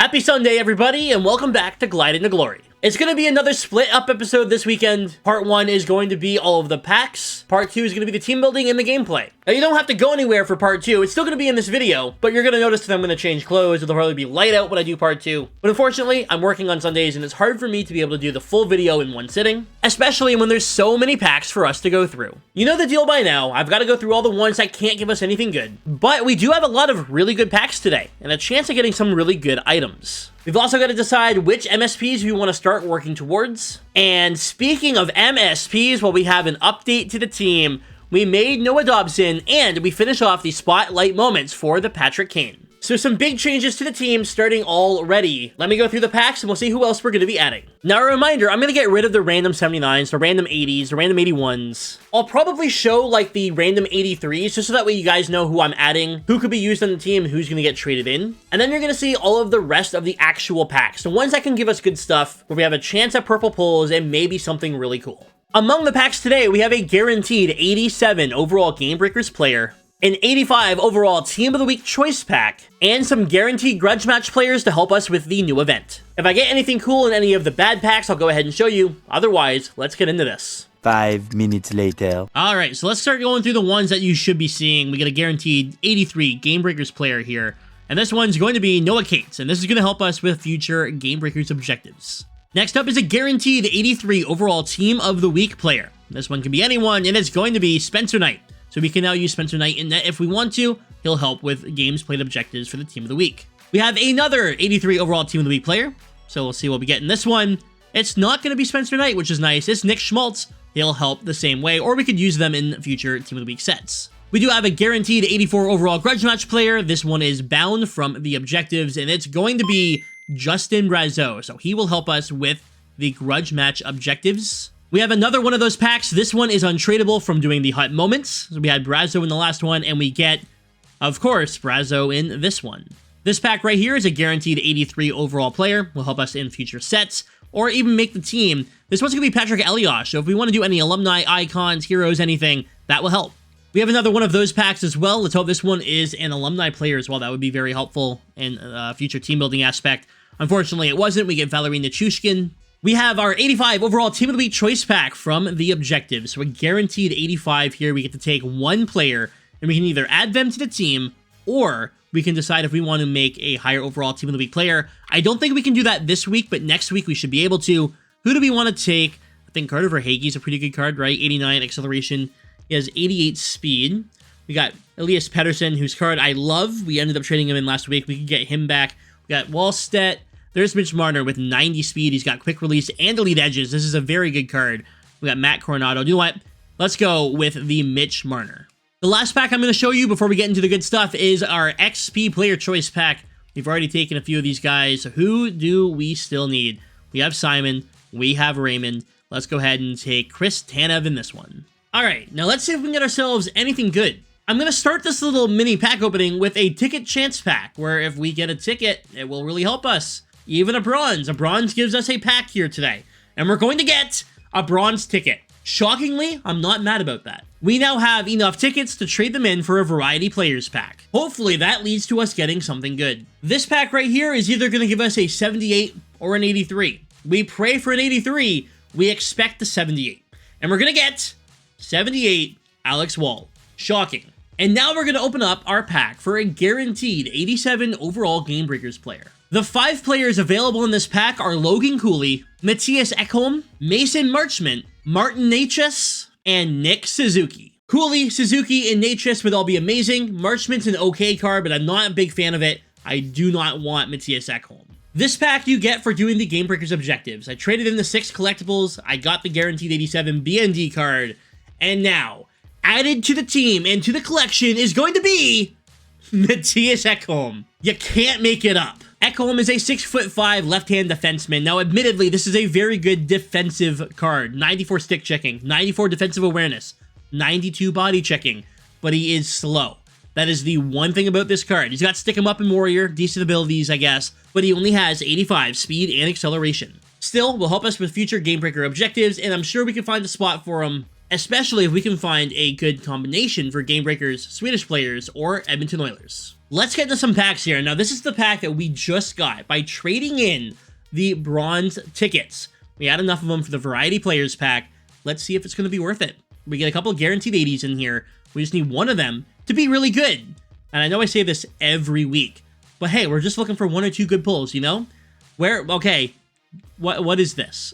Happy Sunday, everybody, and welcome back to Glide into Glory. It's going to be another split-up episode this weekend. Part 1 is going to be all of the packs. Part 2 is going to be the team building and the gameplay. Now, you don't have to go anywhere for Part 2. It's still going to be in this video, but you're going to notice that I'm going to change clothes. It'll probably be light out when I do Part 2. But unfortunately, I'm working on Sundays, and it's hard for me to be able to do the full video in one sitting, especially when there's so many packs for us to go through. You know the deal by now. I've got to go through all the ones that can't give us anything good. But we do have a lot of really good packs today, and a chance of getting some really good items. We've also got to decide which MSPs we want to start working towards. And speaking of MSPs, well, we have an update to the team. We made Noah Dobson, and we finish off the spotlight moments for the Patrick Kane. So some big changes to the team starting already. Let me go through the packs and we'll see who else we're going to be adding. Now a reminder, I'm going to get rid of the random 79s, the random 80s, the random 81s. I'll probably show like the random 83s just so that way you guys know who I'm adding, who could be used on the team, who's going to get traded in. And then you're going to see all of the rest of the actual packs, the ones that can give us good stuff, where we have a chance at purple pulls and maybe something really cool. Among the packs today, we have a guaranteed 87 overall Gamebreakers player, an 85 overall Team of the Week choice pack, and some guaranteed grudge match players to help us with the new event. If I get anything cool in any of the bad packs, I'll go ahead and show you. Otherwise, let's get into this. 5 minutes later. Alright, so let's start going through the ones that you should be seeing. We get a guaranteed 83 Gamebreakers player here. And this one's going to be Noah Cates, and this is going to help us with future Gamebreakers objectives. Next up is a guaranteed 83 overall Team of the Week player. This one can be anyone, and it's going to be Spencer Knight. So we can now use Spencer Knight in net if we want to. He'll help with games played objectives for the Team of the Week. We have another 83 overall Team of the Week player. So we'll see what we get in this one. It's not going to be Spencer Knight, which is nice. It's Nick Schmaltz. He'll help the same way, or we could use them in future Team of the Week sets. We do have a guaranteed 84 overall grudge match player. This one is bound from the objectives, and it's going to be Justin Brazeau. So he will help us with the grudge match objectives. We have another one of those packs. This one is untradeable from doing the hot moments. So we had Brazeau in the last one, and we get, of course, Brazeau in this one. This pack right here is a guaranteed 83 overall player. Will help us in future sets, or even make the team. This one's going to be Patrick Elias, so if we want to do any alumni, icons, heroes, anything, that will help. We have another one of those packs as well. Let's hope this one is an alumni player as well. That would be very helpful in future team building aspect. Unfortunately, it wasn't. We get Valerie Nichushkin. We have our 85 overall Team of the Week choice pack from the objectives. So a guaranteed 85 here. We get to take one player, and we can either add them to the team, or we can decide if we want to make a higher overall Team of the Week player. I don't think we can do that this week, but next week we should be able to. Who do we want to take? I think Carter Verhaeghe's a pretty good card, right? 89 acceleration. He has 88 speed. We got Elias Pettersson, whose card I love. We ended up trading him in last week. We could get him back. We got Wallstedt. There's Mitch Marner with 90 speed. He's got quick release and elite edges. This is a very good card. We got Matt Coronado. You know what? Let's go with the Mitch Marner. The last pack I'm going to show you before we get into the good stuff is our XP player choice pack. We've already taken a few of these guys. Who do we still need? We have Simon. We have Raymond. Let's go ahead and take Chris Tanev in this one. All right, now let's see if we can get ourselves anything good. I'm going to start this little mini pack opening with a ticket chance pack, where if we get a ticket, it will really help us. Even a bronze. A bronze gives us a pack here today. And we're going to get a bronze ticket. Shockingly, I'm not mad about that. We now have enough tickets to trade them in for a variety players pack. Hopefully that leads to us getting something good. This pack right here is either going to give us a 78 or an 83. We pray for an 83. We expect the 78. And we're going to get 78 Alex Wall. Shocking. And now we're going to open up our pack for a guaranteed 87 overall Gamebreakers player. The 5 players available in this pack are Logan Cooley, Matthias Ekholm, Mason Marchment, Martin Necas, and Nick Suzuki. Cooley, Suzuki, and Necas would all be amazing. Marchment's an okay card, but I'm not a big fan of it. I do not want Matthias Ekholm. This pack you get for doing the Gamebreakers objectives. I traded in the 6 collectibles, I got the guaranteed 87 BND card, and now, added to the team and to the collection is going to be Matthias Ekholm. You can't make it up. Ekholm is a 6'5" left-hand defenseman. Now, admittedly, this is a very good defensive card. 94 stick checking, 94 defensive awareness, 92 body checking, but he is slow. That is the one thing about this card. He's got stick 'em up in Warrior, decent abilities, I guess, but he only has 85 speed and acceleration. Still, will help us with future Gamebreaker objectives, and I'm sure we can find a spot for him, especially if we can find a good combination for Gamebreakers, Swedish players, or Edmonton Oilers. Let's get into some packs here. Now, this is the pack that we just got by trading in the bronze tickets. We had enough of them for the Variety Players pack. Let's see if it's going to be worth it. We get a couple of guaranteed 80s in here. We just need one of them to be really good. And I know I say this every week, but hey, we're just looking for one or two good pulls, you know? Okay, what is this?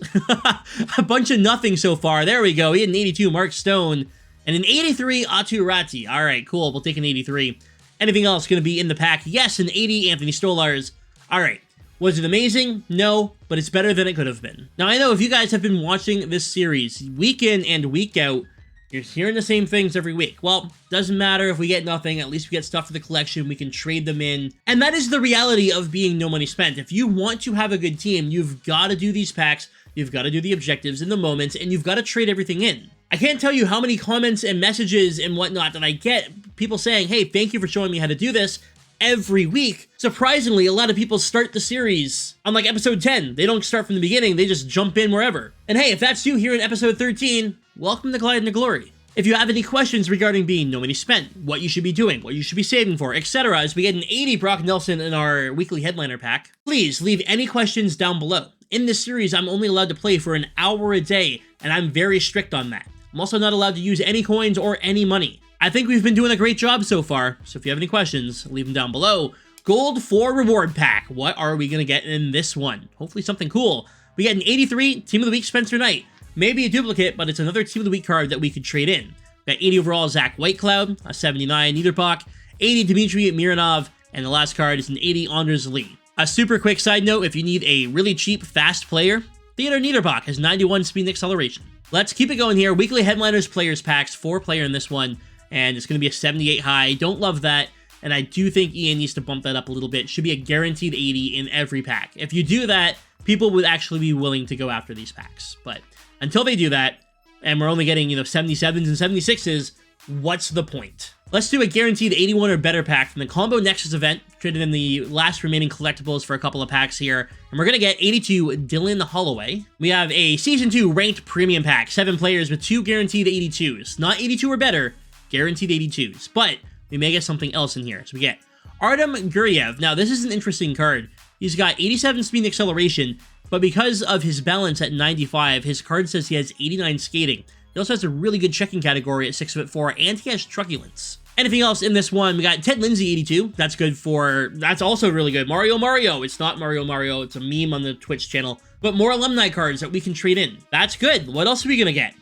A bunch of nothing so far. There we go. We had an 82 Mark Stone and an 83 Atu Ratti. All right, cool. We'll take an 83. Anything else going to be in the pack? Yes, an 80 Anthony Stolars. All right. Was it amazing? No, but it's better than it could have been. Now, I know if you guys have been watching this series week in and week out, you're hearing the same things every week. Well, doesn't matter if we get nothing. At least we get stuff for the collection. We can trade them in. And that is the reality of being no money spent. If you want to have a good team, you've got to do these packs. You've got to do the objectives in the moments, and you've got to trade everything in. I can't tell you how many comments and messages and whatnot that I get. People saying, hey, thank you for showing me how to do this every week. Surprisingly, a lot of people start the series on like episode 10. They don't start from the beginning. They just jump in wherever. And hey, if that's you here in episode 13, welcome to Glide into Glory. If you have any questions regarding being no money spent, what you should be doing, what you should be saving for, etc., as we get an 80 Brock Nelson in our weekly headliner pack, please leave any questions down below. In this series, I'm only allowed to play for an hour a day, and I'm very strict on that. I'm also not allowed to use any coins or any money. I think we've been doing a great job so far, so if you have any questions, leave them down below. Gold 4 reward pack. What are we going to get in this one? Hopefully something cool. We get an 83 Team of the Week Spencer Knight. Maybe a duplicate, but it's another Team of the Week card that we could trade in. Got 80 overall Zach Whitecloud, a 79 Niederbach, 80 Dmitry Mironov, and the last card is an 80 Anders Lee. A super quick side note, if you need a really cheap, fast player, Theodor Niederbach has 91 speed and acceleration. Let's keep it going here. Weekly Headliners Players Packs, 4-player in this one, and it's going to be a 78 high. Don't love that, and I do think Ian needs to bump that up a little bit. Should be a guaranteed 80 in every pack. If you do that, people would actually be willing to go after these packs. But until they do that, and we're only getting, 77s and 76s, what's the point? Let's do a guaranteed 81 or better pack from the Combo Nexus event, traded in the last remaining collectibles for a couple of packs here. And we're going to get 82 Dylan Holloway. We have a Season 2 ranked premium pack, 7 players with 2 guaranteed 82s. Not 82 or better, guaranteed 82s. But we may get something else in here. So we get Artem Guriev. Now, this is an interesting card. He's got 87 speed and acceleration, but because of his balance at 95, his card says he has 89 skating. He also has a really good checking category at 6'4", and he has truculence. Anything else in this one? We got Ted Lindsay 82. That's good for... That's also really good. Mario. It's not Mario. It's a meme on the Twitch channel. But more alumni cards that we can trade in. That's good. What else are we going to get?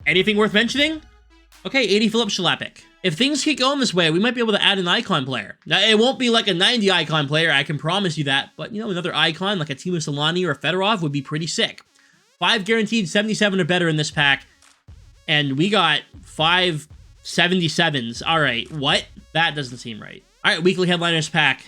Anything worth mentioning? Okay, 80 Philip Shalapik. If things keep going this way, we might be able to add an icon player. Now, it won't be like a 90 icon player, I can promise you that. But, another icon like a Timo Solani or a Fedorov would be pretty sick. 5 guaranteed 77 or better in this pack. And we got 5 77s. All right, what? That doesn't seem right. All right, weekly headliners pack.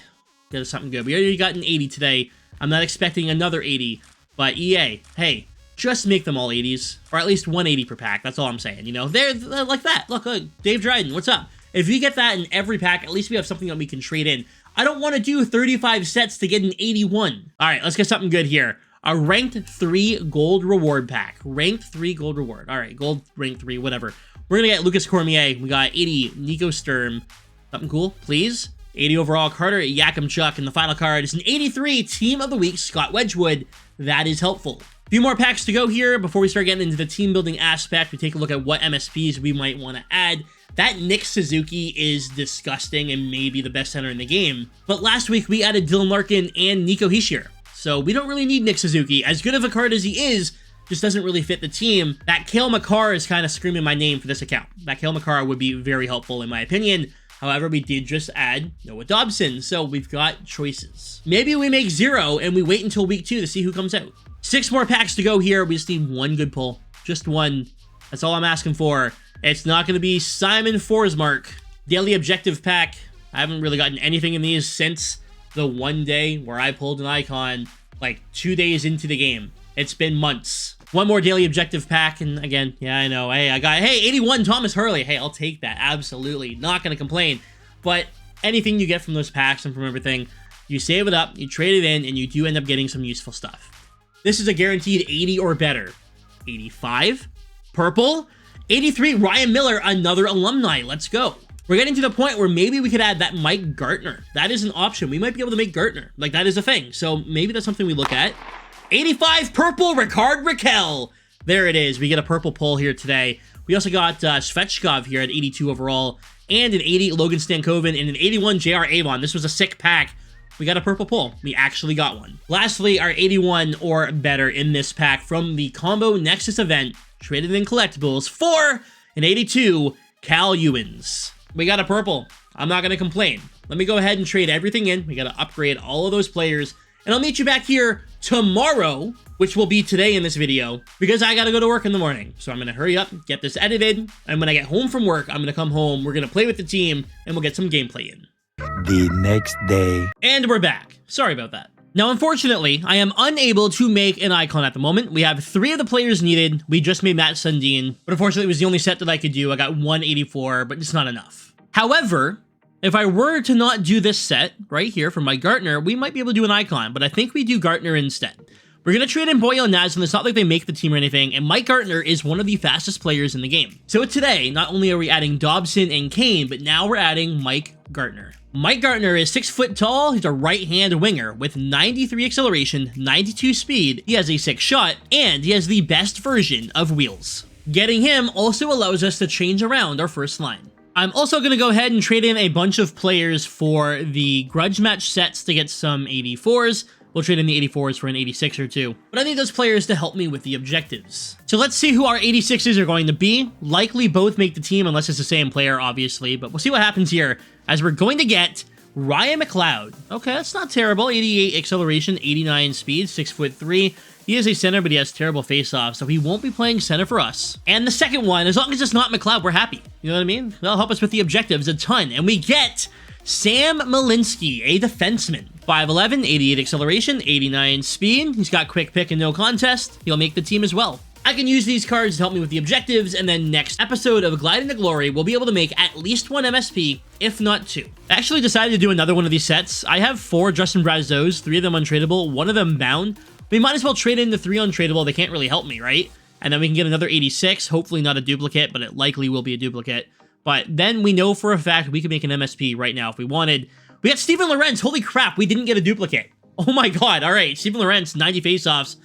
Get us something good. We already got an 80 today. I'm not expecting another 80, but EA, hey, just make them all 80s, or at least 180 per pack. That's all I'm saying. They're like that. Look, Dave Dryden, what's up? If you get that in every pack, at least we have something that we can trade in. I don't want to do 35 sets to get an 81. All right, let's get something good here. A ranked 3 gold reward pack. Ranked 3 gold reward. All right, gold, ranked 3, whatever. We're going to get Lucas Cormier. We got 80 Nico Sturm. Something cool, please. 80 overall Carter Yakimchuk. And the final card is an 83 Team of the Week Scott Wedgwood. That is helpful. A few more packs to go here before we start getting into the team building aspect. We take a look at what MSPs we might want to add. That Nick Suzuki is disgusting and maybe the best center in the game. But last week we added Dylan Larkin and Nico Hischier. So we don't really need Nick Suzuki. As good of a card as he is, just doesn't really fit the team. That Cale Makar is kind of screaming my name for this account. That Cale Makar would be very helpful in my opinion. However, we did just add Noah Dobson, so we've got choices. Maybe we make 0 and we wait until week 2 to see who comes out. 6 more packs to go here. We just need 1 good pull. Just 1. That's all I'm asking for. It's not going to be Simon Forsmark. Daily objective pack. I haven't really gotten anything in these since the one day where I pulled an icon like 2 days into the game. It's been months. 1 more daily objective pack, and again, yeah, I know. Hey, I got, 81 Thomas Hurley. Hey, I'll take that. Absolutely. Not going to complain. But anything you get from those packs and from everything, you save it up, you trade it in, and you do end up getting some useful stuff. This is a guaranteed 80 or better. 85. Purple. 83 Ryan Miller, another alumni. Let's go. We're getting to the point where maybe we could add that Mike Gartner. That is an option. We might be able to make Gartner. Like, that is a thing. So maybe that's something we look at. 85 purple, Ricard Raquel. There it is. We get a purple pull here today. We also got Svechkov here at 82 overall, and an 80 Logan Stankoven, and an 81 JR Avon. This was a sick pack. We got a purple pull. We actually got one. Lastly, our 81 or better in this pack from the Combo Nexus event, traded in collectibles for an 82 Cal Ewens. We got a purple. I'm not going to complain. Let me go ahead and trade everything in. We got to upgrade all of those players, and I'll meet you back here tomorrow, which will be today in this video, because I gotta go to work in the morning. So I'm gonna hurry up, get this edited, and when I get home from work, I'm gonna come home, we're gonna play with the team, and we'll get some gameplay in. The next day. And we're back. Sorry about that. Now, unfortunately, I am unable to make an icon at the moment. We have 3 of the players needed. We just made Matt Sundin, but unfortunately, it was the only set that I could do. I got 184, but it's not enough. However, if I were to not do this set right here for Mike Gartner, we might be able to do an icon, but I think we do Gartner instead. We're going to trade in Boyle and Naslin. It's not like they make the team or anything, and Mike Gartner is one of the fastest players in the game. So today, not only are we adding Dobson and Kane, but now we're adding Mike Gartner. Mike Gartner is 6 foot tall. He's a right-hand winger with 93 acceleration, 92 speed. He has a 6 shot, and he has the best version of wheels. Getting him also allows us to change around our first line. I'm also going to go ahead and trade in a bunch of players for the grudge match sets to get some 84s. We'll trade in the 84s for an 86 or 2. But I need those players to help me with the objectives. So let's see who our 86s are going to be. Likely both make the team unless it's the same player, obviously. But we'll see what happens here as we're going to get Ryan McLeod. Okay, that's not terrible. 88 acceleration, 89 speed, 6'3". He is a center, but he has terrible face-off, so he won't be playing center for us. And the second one, as long as it's not McLeod, we're happy. You know what I mean? That'll help us with the objectives a ton. And we get Sam Malinsky, a defenseman. 5'11", 88 acceleration, 89 speed. He's got quick pick and no contest. He'll make the team as well. I can use these cards to help me with the objectives, and then next episode of Glide into Glory, we'll be able to make at least 1 MSP, if not 2. I actually decided to do another one of these sets. I have 4 Justin Brazeaus, 3 of them untradeable, 1 of them bound. We might as well trade in the 3 untradeable. They can't really help me, right? And then we can get another 86, hopefully not a duplicate, but it likely will be a duplicate. But then we know for a fact we can make an MSP right now if we wanted. We got Steven Lorentz. Holy crap, we didn't get a duplicate. Oh my god, all right. Steven Lorentz, 90 faceoffs.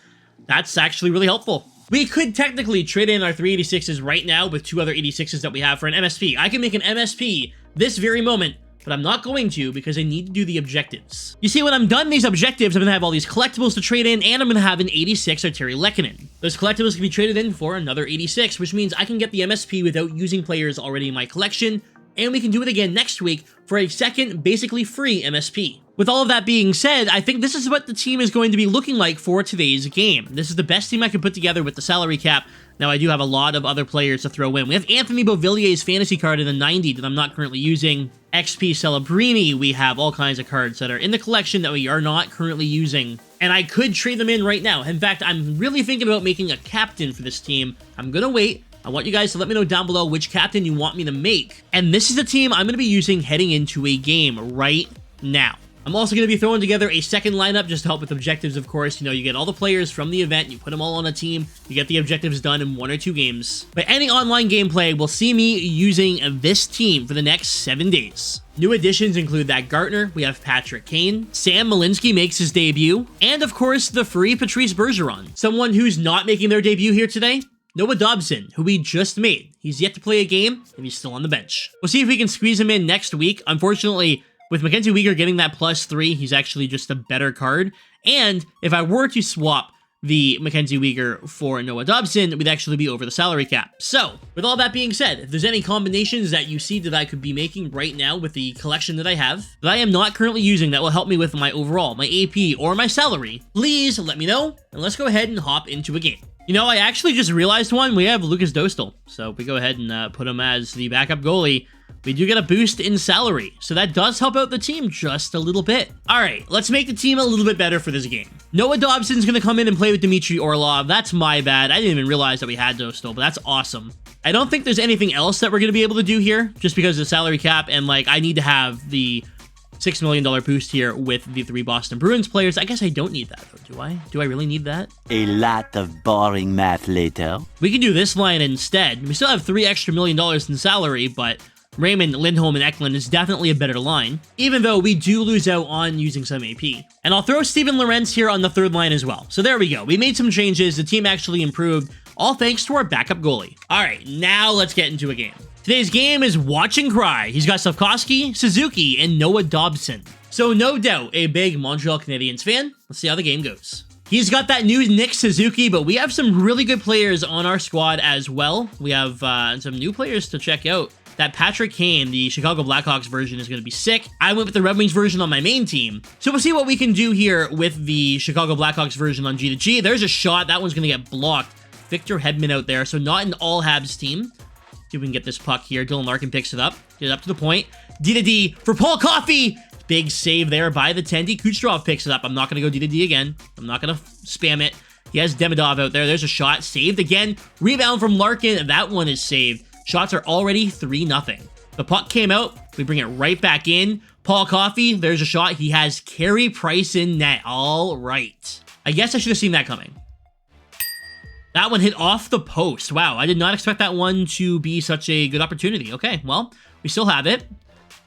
That's actually really helpful. We could technically trade in our 386s right now with 2 other 86s that we have for an MSP. I can make an MSP this very moment, but I'm not going to because I need to do the objectives. You see, when I'm done these objectives, I'm going to have all these collectibles to trade in, and I'm going to have an 86 Arturi Lehkonen. Those collectibles can be traded in for another 86, which means I can get the MSP without using players already in my collection, and we can do it again next week for a second, basically free MSP. With all of that being said, I think this is what the team is going to be looking like for today's game. This is the best team I can put together with the salary cap. Now, I do have a lot of other players to throw in. We have Anthony Beauvillier's fantasy card in the 90 that I'm not currently using. XP Celebrini, we have all kinds of cards that are in the collection that we are not currently using. And I could trade them in right now. In fact, I'm really thinking about making a captain for this team. I'm going to wait. I want you guys to let me know down below which captain you want me to make. And this is the team I'm going to be using heading into a game right now. I'm also going to be throwing together a second lineup just to help with objectives, of course. You know, you get all the players from the event, you put them all on a team, you get the objectives done in 1 or 2 games. But any online gameplay will see me using this team for the next 7 days. New additions include that Gartner, we have Patrick Kane, Sam Malinsky makes his debut, and of course the free Patrice Bergeron. Someone who's not making their debut here today, Noah Dobson, who we just made. He's yet to play a game, and he's still on the bench. We'll see if we can squeeze him in next week. Unfortunately, with Mackenzie Weegar getting that +3, he's actually just a better card. And if I were to swap the Mackenzie Weegar for Noah Dobson, we'd actually be over the salary cap. So, with all that being said, if there's any combinations that you see that I could be making right now with the collection that I have, that I am not currently using that will help me with my overall, my AP, or my salary, please let me know, and let's go ahead and hop into a game. You know, I actually just realized one. We have Lucas Dostal. So we go ahead and put him as the backup goalie. We do get a boost in salary, so that does help out the team just a little bit. All right, let's make the team a little bit better for this game. Noah Dobson's going to come in and play with Dmitry Orlov. That's my bad. I didn't even realize that we had Dostal, but that's awesome. I don't think there's anything else that we're going to be able to do here, just because of the salary cap, and like I need to have the $6 million boost here with the 3 Boston Bruins players. I guess I don't need that, though, do I? Do I really need that? A lot of boring math later. We can do this line instead. We still have $3 extra million in salary, but Raymond, Lindholm, and Eklund is definitely a better line, even though we do lose out on using some AP. And I'll throw Steven Lorentz here on the third line as well. So there we go. We made some changes. The team actually improved, all thanks to our backup goalie. All right, now let's get into a game. Today's game is Watch and Cry. He's got Slavkovsky, Suzuki, and Noah Dobson. So no doubt a big Montreal Canadiens fan. Let's see how the game goes. He's got that new Nick Suzuki, but we have some really good players on our squad as well. We have some new players to check out. That Patrick Kane, the Chicago Blackhawks version, is going to be sick. I went with the Red Wings version on my main team. So we'll see what we can do here with the Chicago Blackhawks version on G2G. There's a shot. That one's going to get blocked. Victor Hedman out there, so not an all-Habs team. See if we can get this puck here. Dylan Larkin picks it up. Get it up to the point. D-to-D for Paul Coffey. Big save there by the Tendy. Kucherov picks it up. I'm not going to go D-to-D again. I'm not going to spam it. He has Demidov out there. There's a shot. Saved again. Rebound from Larkin. That one is saved. Shots are already 3-0. The puck came out. We bring it right back in. Paul Coffey, there's a shot. He has Carey Price in net. All right. I guess I should have seen that coming. That one hit off the post. Wow, I did not expect that one to be such a good opportunity. Okay, well, we still have it.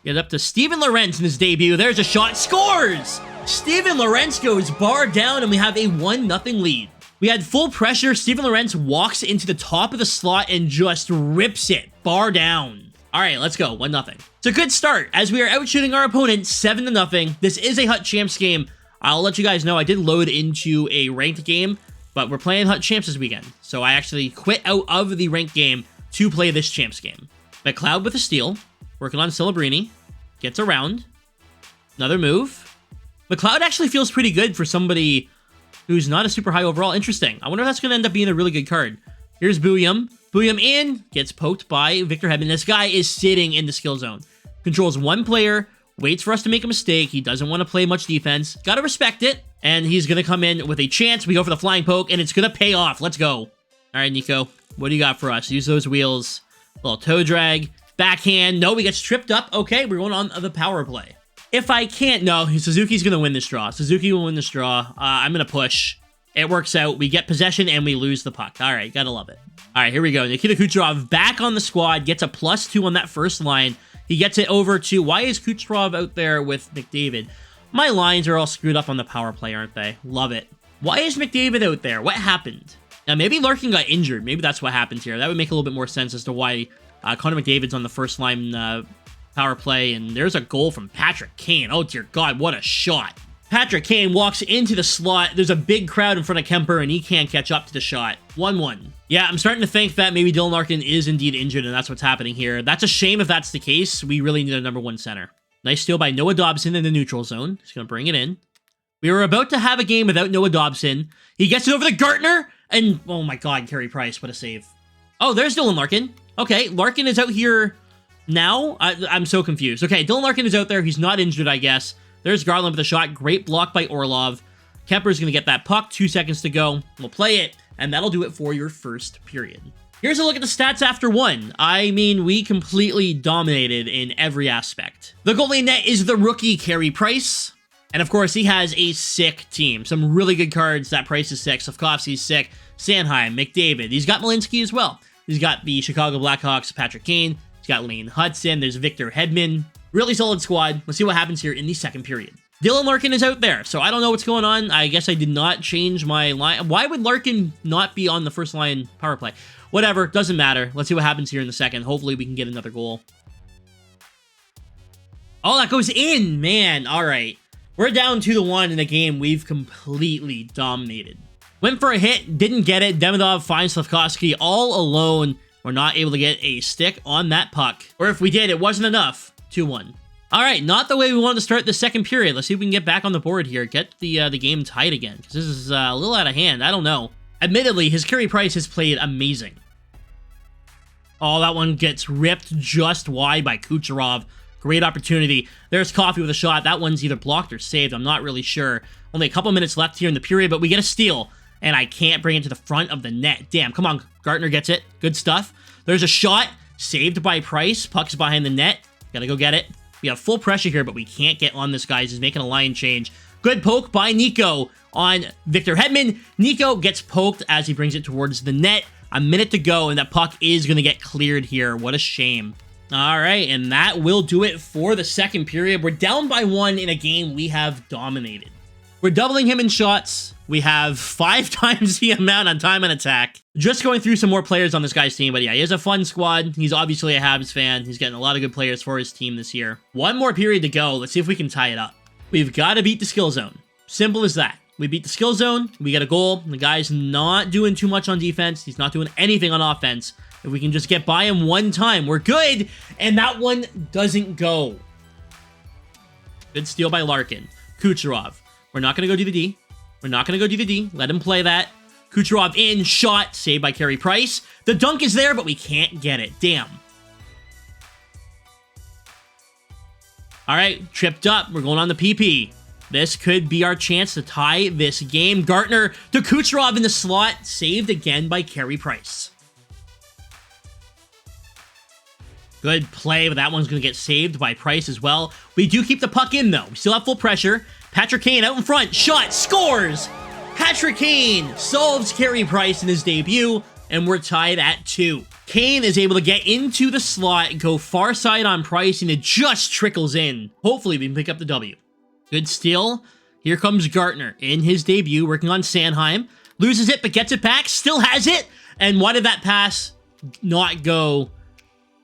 Get it up to Steven Lorentz in his debut. There's a shot. Scores! Steven Lorentz goes bar down, and we have a 1-0 lead. We had full pressure. Steven Lorentz walks into the top of the slot and just rips it. Bar down. All right, let's go. 1-0. It's a good start as we are outshooting our opponent 7-0. This is a Hut Champs game. I'll let you guys know I did load into a ranked game, but we're playing Hut Champs this weekend. So I actually quit out of the ranked game to play this Champs game. McLeod with a steal. Working on Celebrini. Gets around. Another move. McLeod actually feels pretty good for somebody who's not a super high overall. Interesting. I wonder if that's going to end up being a really good card. Here's Bouillon. Bouillon in. Gets poked by Victor Hedman. This guy is sitting in the skill zone. Controls one player. Waits for us to make a mistake. He doesn't want to play much defense. Got to respect it. And he's going to come in with a chance. We go for the flying poke, and it's going to pay off. Let's go. All right, Nico. What do you got for us? Use those wheels. Little toe drag. Backhand. No, we get tripped up. Okay, we're going on the power play. If I can't, no, Suzuki's going to win this draw. Suzuki will win this draw. I'm going to push. It works out. We get possession and we lose the puck. All right, gotta love it. All right, here we go. Nikita Kucherov back on the squad. Gets a +2 on that first line. He gets it over to... Why is Kucherov out there with McDavid? My lines are all screwed up on the power play, aren't they? Love it. Why is McDavid out there? What happened? Now, maybe Larkin got injured. Maybe that's what happened here. That would make a little bit more sense as to why Connor McDavid's on the first line power play, and there's a goal from Patrick Kane. Oh, dear God, what a shot. Patrick Kane walks into the slot. There's a big crowd in front of Kemper, and he can't catch up to the shot. 1-1. Yeah, I'm starting to think that maybe Dylan Larkin is indeed injured, and that's what's happening here. That's a shame if that's the case. We really need a #1 center. Nice steal by Noah Dobson in the neutral zone. He's going to bring it in. We were about to have a game without Noah Dobson. He gets it over to Gartner, and oh my God, Carey Price, what a save. Oh, there's Dylan Larkin. Okay, Larkin is out here now. I'm so confused. Okay, Dylan Larkin is out there. He's not injured, I guess. There's Garland with a shot. Great block by Orlov. Kemper's going to get that puck. 2 seconds to go. We'll play it, and that'll do it for your first period. Here's a look at the stats after one. I mean, we completely dominated in every aspect. The goalie net is the rookie Carey Price. And of course, he has a sick team. Some really good cards. That Price is sick. Slavkovsky's sick. Sanheim, McDavid. He's got Malinsky as well. He's got the Chicago Blackhawks, Patrick Kane. He's got Lane Hudson. There's Victor Hedman. Really solid squad. Let's see what happens here in the second period. Dylan Larkin is out there, so I don't know what's going on. I guess I did not change my line. Why would Larkin not be on the first line power play? Whatever, doesn't matter. Let's see what happens here in the second. Hopefully we can get another goal. Oh, that goes in, man. All right. We're down 2-1 in a game we've completely dominated. Went for a hit, didn't get it. Demidov finds Slavkovsky all alone. We're not able to get a stick on that puck. Or if we did, it wasn't enough. 2-1. All right, not the way we wanted to start the second period. Let's see if we can get back on the board here. Get the game tight again, because this is a little out of hand. I don't know. Admittedly, his Carey Price has played amazing. Oh, that one gets ripped just wide by Kucherov. Great opportunity. There's Coffey with a shot. That one's either blocked or saved. I'm not really sure. Only a couple minutes left here in the period, but we get a steal. And I can't bring it to the front of the net. Damn, come on. Gartner gets it. Good stuff. There's a shot. Saved by Price. Puck's behind the net. Gotta go get it. We have full pressure here, but we can't get on this guy. He's making a line change. Good poke by Nico on Victor Hedman. Nico gets poked as he brings it towards the net. A minute to go, and that puck is going to get cleared here. What a shame. All right, and that will do it for the second period. We're down by 1 in a game we have dominated. We're doubling him in shots. We have 5 times the amount on time and attack. Just going through some more players on this guy's team, but yeah, he has a fun squad. He's obviously a Habs fan. He's getting a lot of good players for his team this year. One more period to go. Let's see if we can tie it up. We've got to beat the skill zone. Simple as that. We beat the skill zone. We get a goal. The guy's not doing too much on defense. He's not doing anything on offense. If we can just get by him one time, we're good. And that one doesn't go. Good steal by Larkin. Kucherov. We're not going to go do the D. We're not going to go do the D. Let him play that. Kucherov in. Shot. Saved by Carey Price. The dunk is there, but we can't get it. Damn. All right. Tripped up. We're going on the PP. This could be our chance to tie this game. Gartner to Kucherov in the slot. Saved again by Carey Price. Good play, but that one's going to get saved by Price as well. We do keep the puck in, though. We still have full pressure. Patrick Kane out in front. Shot. Scores! Patrick Kane solves Carey Price in his debut, and we're tied at 2. Kane is able to get into the slot, go far side on Price, and it just trickles in. Hopefully, we can pick up the W. Good steal. Here comes Gartner in his debut, working on Sanheim. Loses it, but gets it back. Still has it. And why did that pass not go?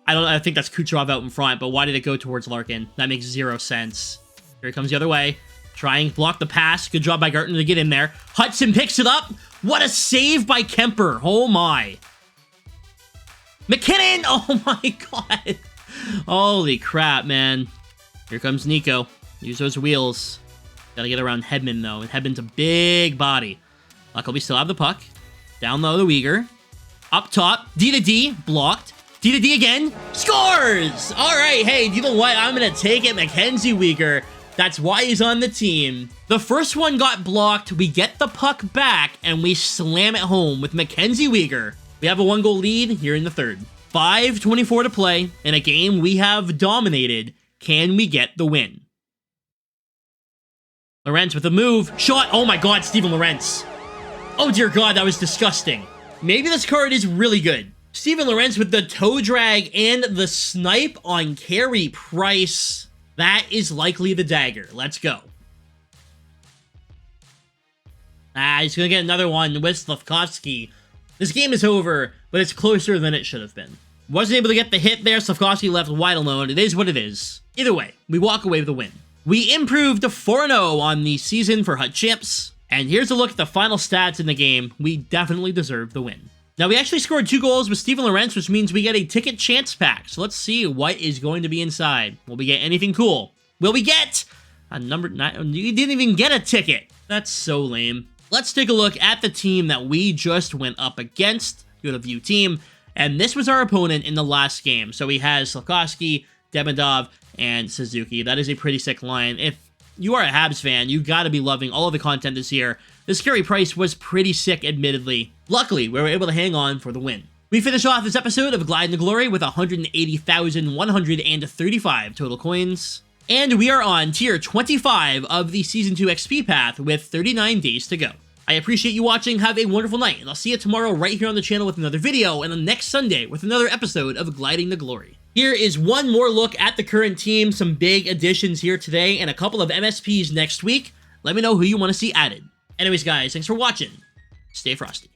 I think that's Kucherov out in front, but why did it go towards Larkin? That makes 0 sense. Here he comes the other way. Trying to block the pass. Good job by Gartner to get in there. Hudson picks it up. What a save by Kemper. Oh my. McKinnon. Oh my god. Holy crap, man. Here comes Nico. Use those wheels. Gotta get around Hedman, though. And Hedman's a big body. Luckily, we still have the puck. Down low to Uyghur. Up top. D to D. Blocked. D to D again. Scores! All right, hey, you know what? I'm going to take it. Mackenzie Uyghur. That's why he's on the team. The first one got blocked. We get the puck back, and we slam it home with Mackenzie Uyghur. We have a 1-goal lead here in the third. 5:24 to play in a game we have dominated. Can we get the win? Lorentz with a move. Shot. Oh my god, Steven Lorentz. Oh dear god, that was disgusting. Maybe this card is really good. Steven Lorentz with the toe drag and the snipe on Carey Price. That is likely the dagger. Let's go. He's going to get another one with Slavkovsky. This game is over, but it's closer than it should have been. Wasn't able to get the hit there. Slavkovsky left wide alone. It is what it is. Either way, we walk away with a win. We improved to 4-0 on the season for HUT Champs. And here's a look at the final stats in the game. We definitely deserve the win. Now, we actually scored 2 goals with Steven Lorentz, which means we get a ticket chance pack. So let's see what is going to be inside. Will we get anything cool? Will we get a number 9? You didn't even get a ticket. That's so lame. Let's take a look at the team that we just went up against. Go to view team. And this was our opponent in the last game. So we had Slavkovsky, Demidov, and Suzuki. That is a pretty sick line. If you are a Habs fan, you got to be loving all of the content this year. This Carey Price was pretty sick, admittedly. Luckily, we were able to hang on for the win. We finish off this episode of Gliding to Glory with 180,135 total coins. And we are on tier 25 of the Season 2 XP path with 39 days to go. I appreciate you watching, have a wonderful night, and I'll see you tomorrow right here on the channel with another video, and on next Sunday with another episode of Gliding to Glory. Here is one more look at the current team, some big additions here today, and a couple of MSPs next week. Let me know who you want to see added. Anyways, guys, thanks for watching. Stay frosty.